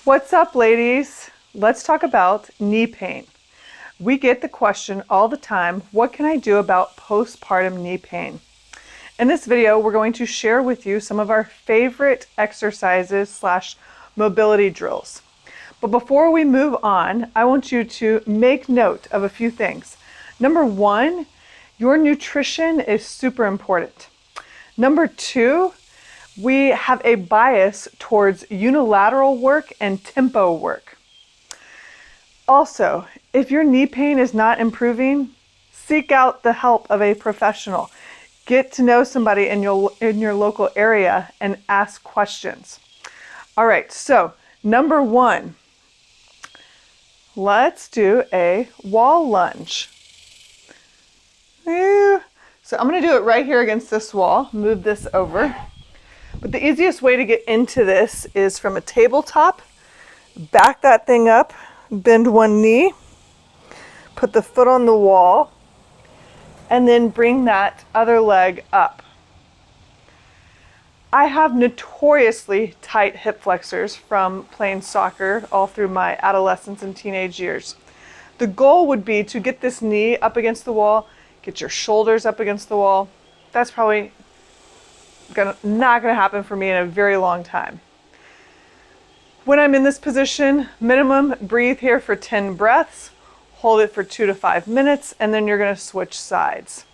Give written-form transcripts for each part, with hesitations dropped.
What's up, ladies? Let's talk about knee pain. We get the question all the time, what can I do about postpartum knee pain? In this video, we're going to share with you some of our favorite exercises / mobility drills. But before we move on, I want you to make note of a few things. Number one, your nutrition is super important. Number two, we have a bias towards unilateral work and tempo work. Also, if your knee pain is not improving, seek out the help of a professional. Get to know somebody in your local area and ask questions. All right, so number one, let's do a wall lunge. So I'm going to do it right here against this wall. Move this over. But the easiest way to get into this is from a tabletop. Back that thing up, bend one knee, put the foot on the wall, and then bring that other leg up. I have notoriously tight hip flexors from playing soccer all through my adolescence and teenage years. The goal would be to get this knee up against the wall, get your shoulders up against the wall. That's probably not going to happen for me in a very long time. When I'm in this position, minimum breathe here for 10 breaths, hold it for 2 to 5 minutes, and then you're going to switch sides.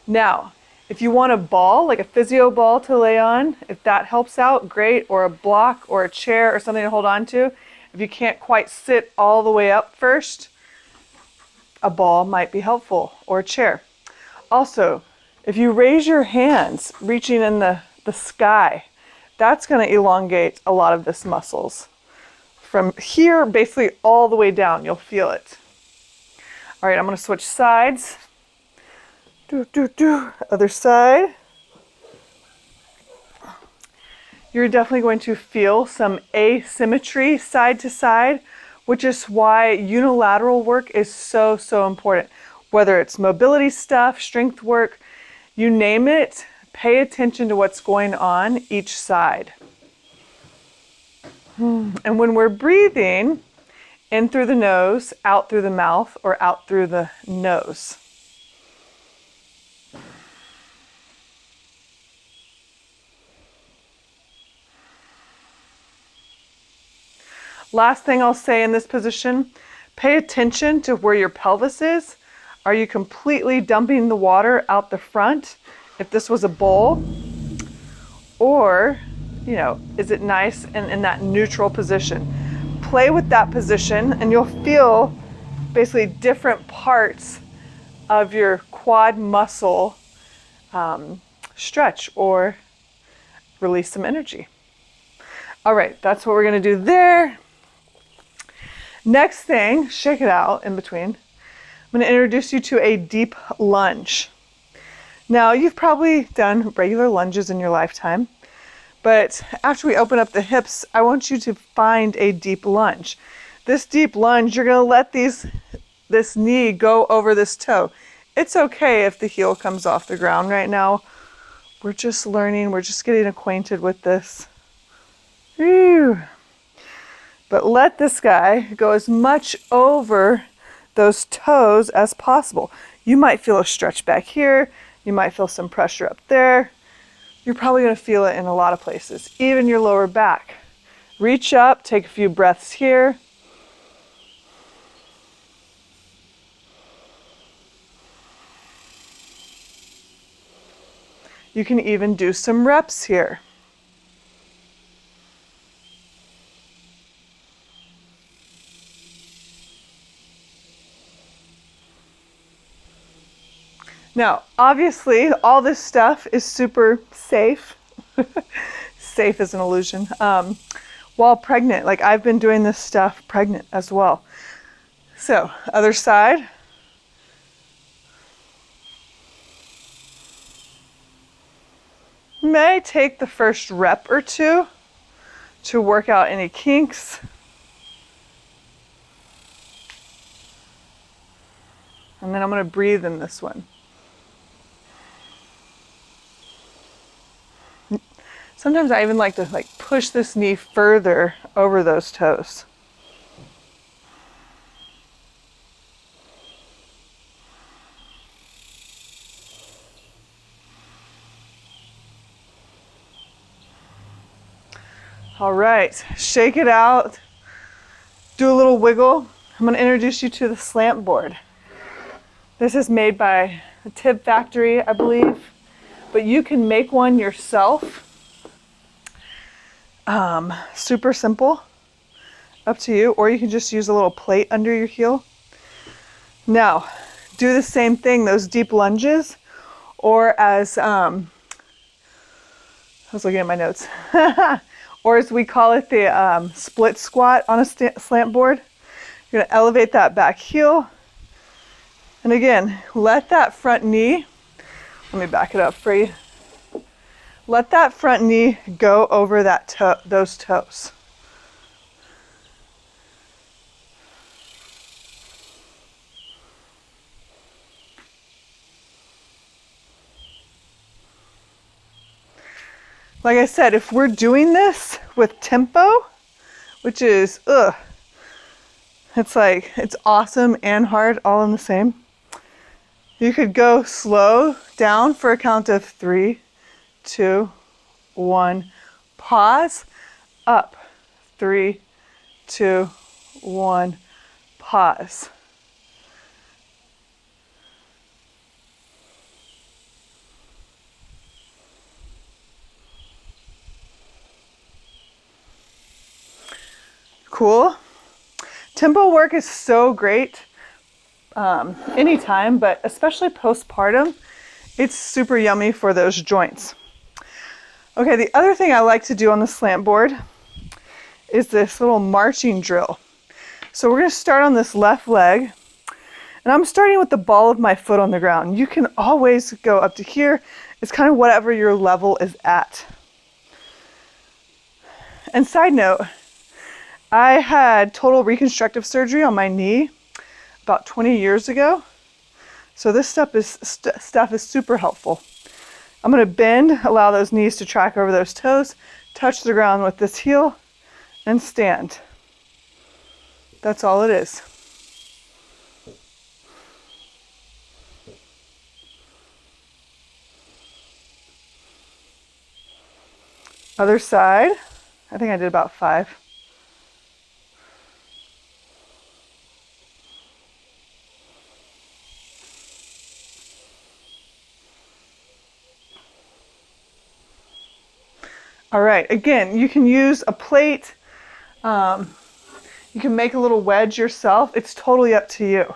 Now, if you want a ball, like a physio ball to lay on, if that helps out, great, or a block or a chair or something to hold on to. If you can't quite sit all the way up first, a ball might be helpful, or a chair. Also, if you raise your hands, reaching in the sky, that's going to elongate a lot of this muscles. From here, basically all the way down, you'll feel it. All right, I'm going to switch sides. Other side. You're definitely going to feel some asymmetry side to side, which is why unilateral work is so important. Whether it's mobility stuff, strength work, you name it, pay attention to what's going on each side. And when we're breathing, in through the nose, out through the mouth, or out through the nose. Last thing I'll say in this position, pay attention to where your pelvis is. Are you completely dumping the water out the front if this was a bowl? Or, is it nice and in that neutral position? Play with that position and you'll feel basically different parts of your quad muscle stretch or release some energy. All right, that's what we're going to do there. Next thing, shake it out in between. I'm going to introduce you to a deep lunge. Now, you've probably done regular lunges in your lifetime, but after we open up the hips, I want you to find a deep lunge. This deep lunge, you're going to let this knee go over this toe. It's okay if the heel comes off the ground right now. We're just learning, we're just getting acquainted with this. Whew. But let this guy go as much over those toes as possible. You might feel a stretch back here. You might feel some pressure up there. You're probably going to feel it in a lot of places, even your lower back. Reach up, take a few breaths here. You can even do some reps here. Now, obviously, all this stuff is super safe. Safe is an illusion. While pregnant, like I've been doing this stuff pregnant as well. So, other side. May take the first rep or two to work out any kinks. And then I'm going to breathe in this one. Sometimes I even like to push this knee further over those toes. All right, shake it out, do a little wiggle. I'm going to introduce you to the slant board. This is made by the Tib Factory, I believe, but you can make one yourself. Super simple, up to you, or you can just use a little plate under your heel. Now, do the same thing, those deep lunges, or as, I was looking at my notes, or as we call it, the split squat on a slant board. You're gonna elevate that back heel. And again, let that front knee, let me back it up for you. Let that front knee go over that those toes. Like I said, if we're doing this with tempo, which is, it's awesome and hard all in the same. You could go slow down for a count of 3, 2, 1, pause, up, 3, 2, 1, pause. Cool. Tempo work is so great anytime, but especially postpartum, it's super yummy for those joints. Okay, the other thing I like to do on the slant board is this little marching drill. So we're going to start on this left leg, and I'm starting with the ball of my foot on the ground. You can always go up to here. It's kind of whatever your level is at. And side note, I had total reconstructive surgery on my knee about 20 years ago. So this stuff is super helpful. I'm going to bend, allow those knees to track over those toes, touch the ground with this heel, and stand. That's all it is. Other side. I think I did about 5. All right, again, you can use a plate. You can make a little wedge yourself. It's totally up to you.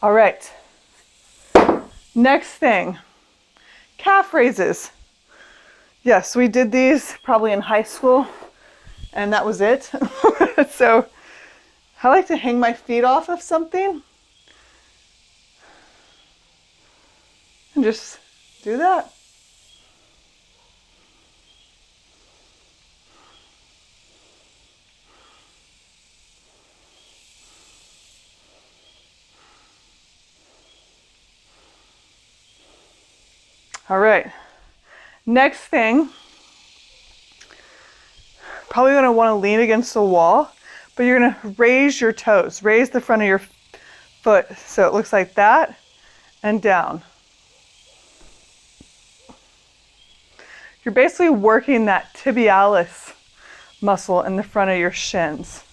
All right, next thing, calf raises. Yes, we did these probably in high school, and that was it. So I like to hang my feet off of something and just do that. All right, next thing, probably going to want to lean against the wall, but you're going to raise your toes, raise the front of your foot so it looks like that, and down. You're basically working that tibialis muscle in the front of your shins.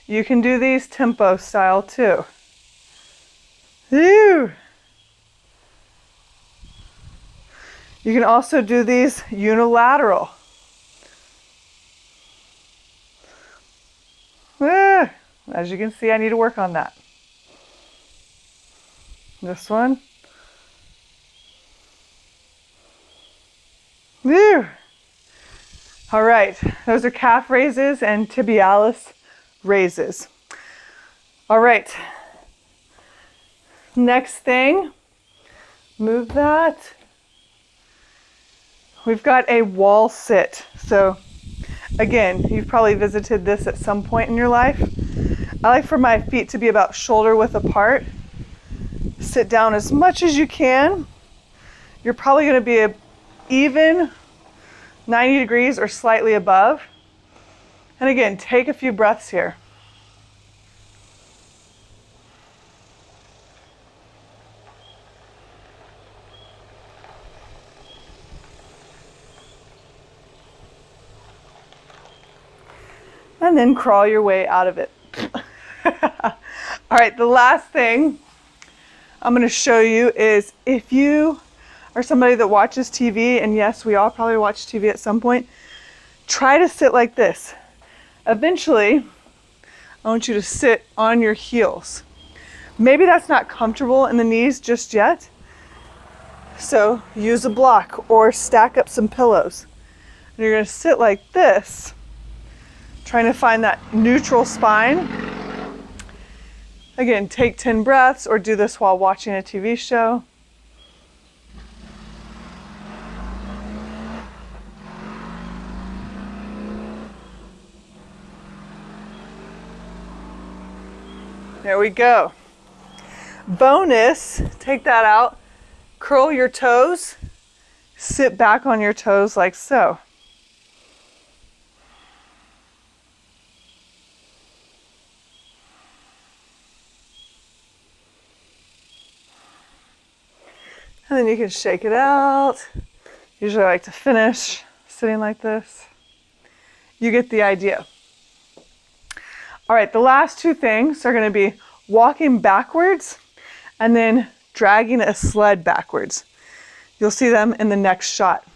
You can do these tempo style too. Woo! You can also do these unilateral. As you can see, I need to work on that. This one. Woo! All right, those are calf raises and tibialis raises. All right, next thing, move that. We've got a wall sit. So again, you've probably visited this at some point in your life. I like for my feet to be about shoulder width apart. Sit down as much as you can. You're probably going to be even 90 degrees or slightly above. And again, take a few breaths here. And then crawl your way out of it. All right, the last thing I'm going to show you is if you are somebody that watches TV, and yes, we all probably watch TV at some point, try to sit like this. Eventually, I want you to sit on your heels. Maybe that's not comfortable in the knees just yet, so use a block or stack up some pillows. And you're going to sit like this, trying to find that neutral spine. Again, take 10 breaths or do this while watching a TV show. There we go. Bonus, take that out, curl your toes, sit back on your toes like so. And then you can shake it out. Usually I like to finish sitting like this. You get the idea. All right, the last two things are going to be walking backwards and then dragging a sled backwards. You'll see them in the next shot.